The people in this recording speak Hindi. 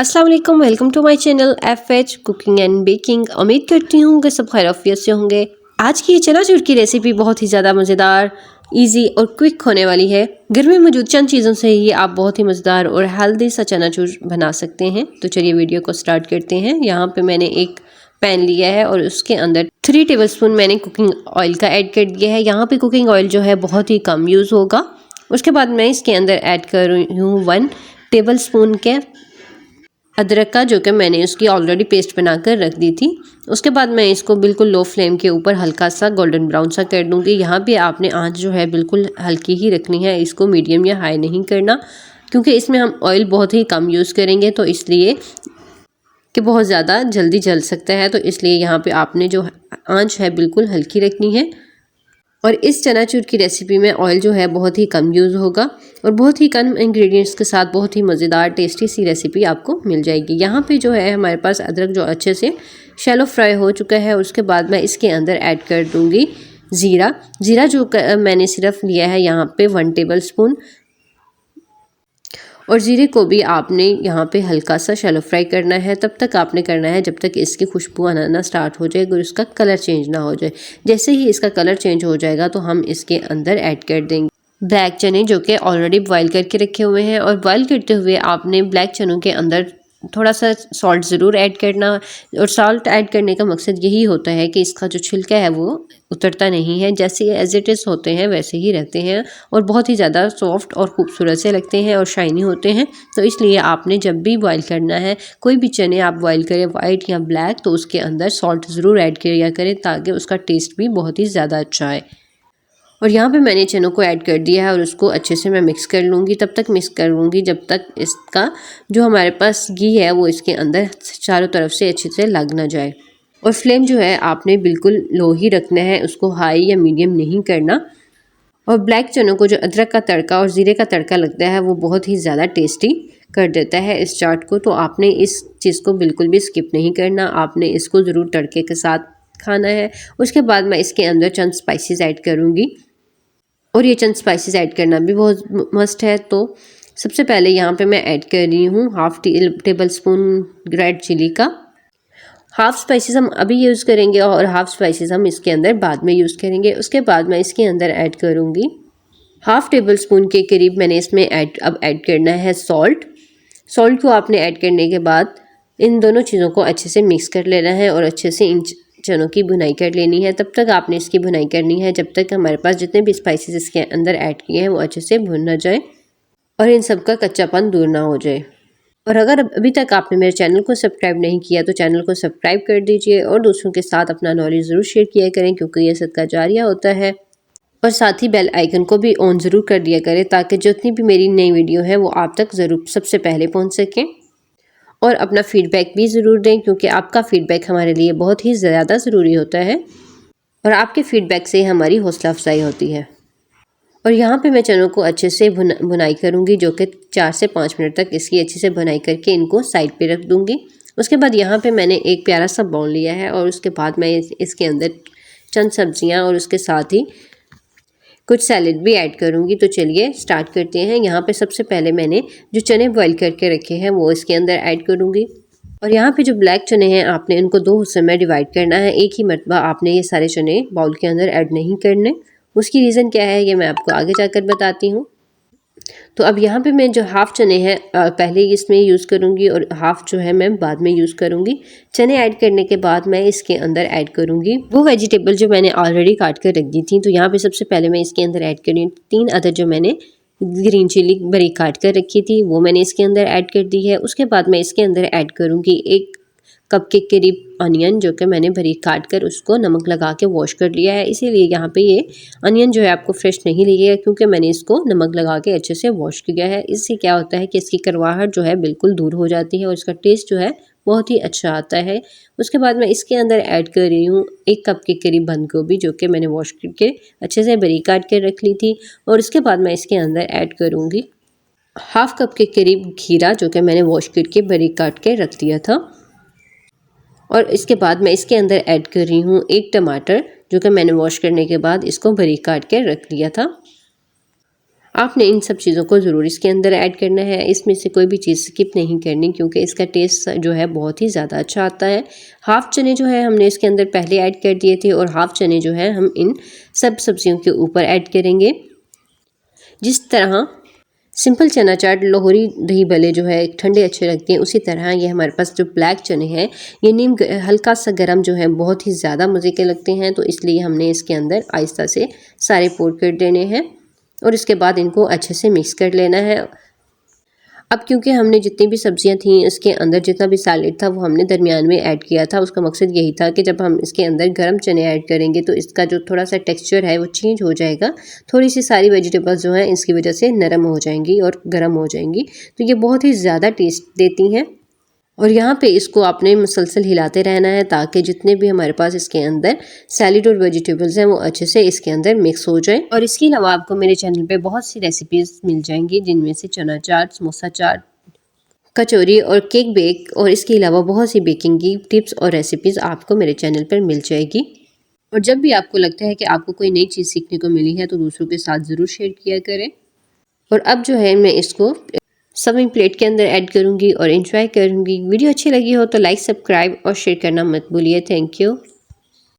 अस्सलाम वालेकुम, welcome to my channel FH cooking and baking. उम्मीद करती हूँ कि सब खैरियत से होंगे। आज की ये चनाचूर की रेसिपी बहुत ही ज़्यादा मज़ेदार, इजी और क्विक होने वाली है। घर में मौजूद चंद चीज़ों से ही आप बहुत ही मज़ेदार और हेल्दी सा चनाचूर बना सकते हैं। तो चलिए वीडियो को स्टार्ट करते हैं। यहाँ पे मैंने एक पैन लिया है और उसके अंदर 3 टेबलस्पून मैंने कुकिंग ऑयल का ऐड कर दिया है। यहाँ पे कुकिंग ऑयल जो है बहुत ही कम यूज़ होगा। उसके बाद मैं इसके अंदर ऐड कर रही हूँ 1 टेबलस्पून के अदरक का, जो कि मैंने उसकी ऑलरेडी पेस्ट बनाकर रख दी थी। उसके बाद मैं इसको बिल्कुल लो फ्लेम के ऊपर हल्का सा गोल्डन ब्राउन सा कर दूंगी। यहाँ पे आपने आंच जो है बिल्कुल हल्की ही रखनी है, इसको मीडियम या हाई नहीं करना, क्योंकि इसमें हम ऑयल बहुत ही कम यूज़ करेंगे, तो इसलिए कि बहुत ज़्यादा जल्दी जल सकता है। तो इसलिए यहाँ पे आपने जो आंच है बिल्कुल हल्की रखनी है। और इस चनाचूर की रेसिपी में ऑयल जो है बहुत ही कम यूज़ होगा और बहुत ही कम इंग्रेडिएंट्स के साथ बहुत ही मज़ेदार टेस्टी सी रेसिपी आपको मिल जाएगी। यहाँ पे जो है हमारे पास अदरक जो अच्छे से शैलो फ्राई हो चुका है। उसके बाद मैं इसके अंदर ऐड कर दूँगी ज़ीरा। ज़ीरा जो मैंने सिर्फ लिया है यहाँ पे 1 टेबलस्पून, और ज़ीरे को भी आपने यहाँ पे हल्का सा शैलो फ्राई करना है। तब तक आपने करना है जब तक इसकी खुशबू आना स्टार्ट हो जाए और इसका कलर चेंज ना हो जाए। जैसे ही इसका कलर चेंज हो जाएगा तो हम इसके अंदर ऐड कर देंगे ब्लैक चने, जो कि ऑलरेडी बॉईल करके रखे हुए हैं। और बॉईल करते हुए आपने ब्लैक चनों के अंदर थोड़ा सा सॉल्ट ज़रूर ऐड करना। और सॉल्ट ऐड करने का मकसद यही होता है कि इसका जो छिलका है वो उतरता नहीं है, जैसे एज इट इज़ होते हैं वैसे ही रहते हैं और बहुत ही ज़्यादा सॉफ्ट और खूबसूरत से लगते हैं और शाइनी होते हैं। तो इसलिए आपने जब भी बॉईल करना है, कोई भी चने आप बॉईल करें वाइट या ब्लैक, तो उसके अंदर सॉल्ट ज़रूर ऐड किया करें ताकि उसका टेस्ट भी बहुत ही ज़्यादा अच्छा आए। और यहाँ पे मैंने चनों को ऐड कर दिया है और उसको अच्छे से मैं मिक्स कर लूँगी। तब तक मिक्स कर लूँगी जब तक इसका जो हमारे पास घी है वो इसके अंदर चारों तरफ से अच्छे से लग ना जाए। और फ्लेम जो है आपने बिल्कुल लो ही रखना है, उसको हाई या मीडियम नहीं करना। और ब्लैक चनों को जो अदरक का तड़का और ज़ीरे का तड़का लगता है वो बहुत ही ज़्यादा टेस्टी कर देता है इस चाट को। तो आपने इस चीज़ को बिल्कुल भी स्किप नहीं करना, आपने इसको ज़रूर तड़के के साथ खाना है। उसके बाद मैं इसके अंदर चंद स्पाइसेस ऐड करूँगी और ये चंद स्पाइसेस ऐड करना भी बहुत मस्ट है। तो सबसे पहले यहाँ पे मैं ऐड कर रही हूँ half tablespoon red chilli का। हाफ स्पाइसेस हम अभी यूज़ करेंगे और हाफ स्पाइसेस हम इसके अंदर बाद में यूज़ करेंगे। उसके बाद मैं इसके अंदर ऐड करूँगी हाफ टेबल स्पून के करीब मैंने इसमें अब ऐड करना है सॉल्ट। सॉल्ट को आपने ऐड करने के बाद इन दोनों चीज़ों को अच्छे से मिक्स कर लेना है और अच्छे से इन चनों की भुनाई कर लेनी है। तब तक आपने इसकी भुनाई करनी है जब तक हमारे पास जितने भी स्पाइसेस इसके अंदर ऐड किए हैं वो अच्छे से भुन ना जाए और इन सब का कच्चापन दूर ना हो जाए। और अगर अभी तक आपने मेरे चैनल को सब्सक्राइब नहीं किया तो चैनल को सब्सक्राइब कर दीजिए और दूसरों के साथ अपना नॉलेज ज़रूर शेयर किया करें, क्योंकि ये सदका जारिया होता है। और साथ ही बेल आइकन को भी ऑन ज़रूर कर दिया करें ताकि जितनी भी मेरी नई वीडियो है वो आप तक ज़रूर सबसे पहले पहुँच सकें। और अपना फीडबैक भी ज़रूर दें, क्योंकि आपका फीडबैक हमारे लिए बहुत ही ज़्यादा ज़रूरी होता है और आपके फीडबैक से हमारी हौसला अफजाई होती है। और यहाँ पे मैं चनों को अच्छे से भुनाई करूँगी, जो कि 4 से 5 मिनट तक इसकी अच्छे से भुनाई करके इनको साइड पे रख दूँगी। उसके बाद यहाँ पे मैंने एक प्यारा सा बाउल लिया है और उसके बाद मैं इसके अंदर चंद सब्जियाँ और उसके साथ ही कुछ सैलेड भी ऐड करूँगी। तो चलिए स्टार्ट करते हैं। यहाँ पे सबसे पहले मैंने जो चने बॉईल करके रखे हैं वो इसके अंदर ऐड करूँगी। और यहाँ पे जो ब्लैक चने हैं आपने इनको 2 हिस्से में डिवाइड करना है। एक ही मरतबा आपने ये सारे चने बाउल के अंदर ऐड नहीं करने। उसकी रीज़न क्या है ये मैं आपको आगे जाकर बताती हूँ। तो अब यहाँ पे मैं जो हाफ़ चने हैं पहले इसमें यूज़ करूँगी और हाफ़ जो है मैं बाद में यूज़ करूँगी। चने ऐड करने के बाद मैं इसके अंदर ऐड करूँगी वो वेजिटेबल जो मैंने ऑलरेडी काट कर रख दी थी। तो यहाँ पे सबसे पहले मैं इसके अंदर ऐड कर रही हूँ 3 अदर जो मैंने ग्रीन चिली बारीक काट कर रखी थी वो मैंने इसके अंदर ऐड कर दी है। उसके बाद मैं इसके अंदर ऐड करूँगी 1 कप के करीब अनियन, जो कि मैंने बारीक काट कर उसको नमक लगा के वॉश कर लिया है। इसीलिए यहाँ पे ये अनियन जो है आपको फ्रेश नहीं लगेगा, क्योंकि मैंने इसको नमक लगा के अच्छे से वॉश किया है। इससे क्या होता है कि इसकी करवाहट जो है बिल्कुल दूर हो जाती है और इसका टेस्ट जो है बहुत ही अच्छा आता है। उसके बाद मैं इसके अंदर ऐड कर रही हूँ 1 कप के करीब बंद गोभी, जो कि मैंने वॉश करके अच्छे से बारीक काट के रख ली थी। और उसके बाद मैं इसके अंदर ऐड करूँगी हाफ़ कप के करीब खीरा, जो कि मैंने वॉश करके बारीक काट के रख दिया था। और इसके बाद मैं इसके अंदर ऐड कर रही हूँ 1 टमाटर, जो कि मैंने वॉश करने के बाद इसको बारीक काट के रख लिया था। आपने इन सब चीज़ों को ज़रूर इसके अंदर ऐड करना है। इसमें से कोई भी चीज़ स्किप नहीं करनी क्योंकि इसका टेस्ट जो है बहुत ही ज़्यादा अच्छा आता है। हाफ़ चने जो है हमने इसके अंदर पहले ऐड कर दिए थे और हाफ़ चने जो है हम इन सब सब्जियों के ऊपर ऐड करेंगे। जिस तरह सिंपल चना चाट लाहौरी दही भल्ले जो है ठंडे अच्छे लगते हैं, उसी तरह ये हमारे पास जो ब्लैक चने हैं ये नीम हल्का सा गरम जो है बहुत ही ज़्यादा मज़े के लगते हैं। तो इसलिए हमने इसके अंदर आहिस्ता से सारे पोर कर देने हैं और इसके बाद इनको अच्छे से मिक्स कर लेना है। अब क्योंकि हमने जितनी भी सब्जियां थी इसके अंदर जितना भी सैलेड था वो हमने दरमियान में ऐड किया था। उसका मकसद यही था कि जब हम इसके अंदर गर्म चने ऐड करेंगे तो इसका जो थोड़ा सा टेक्सचर है वो चेंज हो जाएगा। थोड़ी सी सारी वेजिटेबल्स जो हैं इसकी वजह से नरम हो जाएंगी और गर्म हो जाएंगी, तो ये बहुत ही ज़्यादा टेस्ट देती हैं। और यहाँ पे इसको आपने मुसलसल हिलाते रहना है ताकि जितने भी हमारे पास इसके अंदर सैलेड और वेजिटेबल्स हैं वो अच्छे से इसके अंदर मिक्स हो जाए। और इसके अलावा आपको मेरे चैनल पे बहुत सी रेसिपीज़ मिल जाएंगी जिनमें से चना चाट, समोसा चाट, कचौरी और केक बेक और इसके अलावा बहुत सी बेकिंग की टिप्स और रेसिपीज़ आपको मेरे चैनल पर मिल जाएगी। और जब भी आपको लगता है कि आपको कोई नई चीज़ सीखने को मिली है तो दूसरों के साथ ज़रूर शेयर किया करें। और अब जो है मैं इसको सर्विंग प्लेट के अंदर ऐड करूंगी और एंजॉय करूंगी। वीडियो अच्छी लगी हो तो लाइक, सब्सक्राइब और शेयर करना मत भूलिए। Thank you.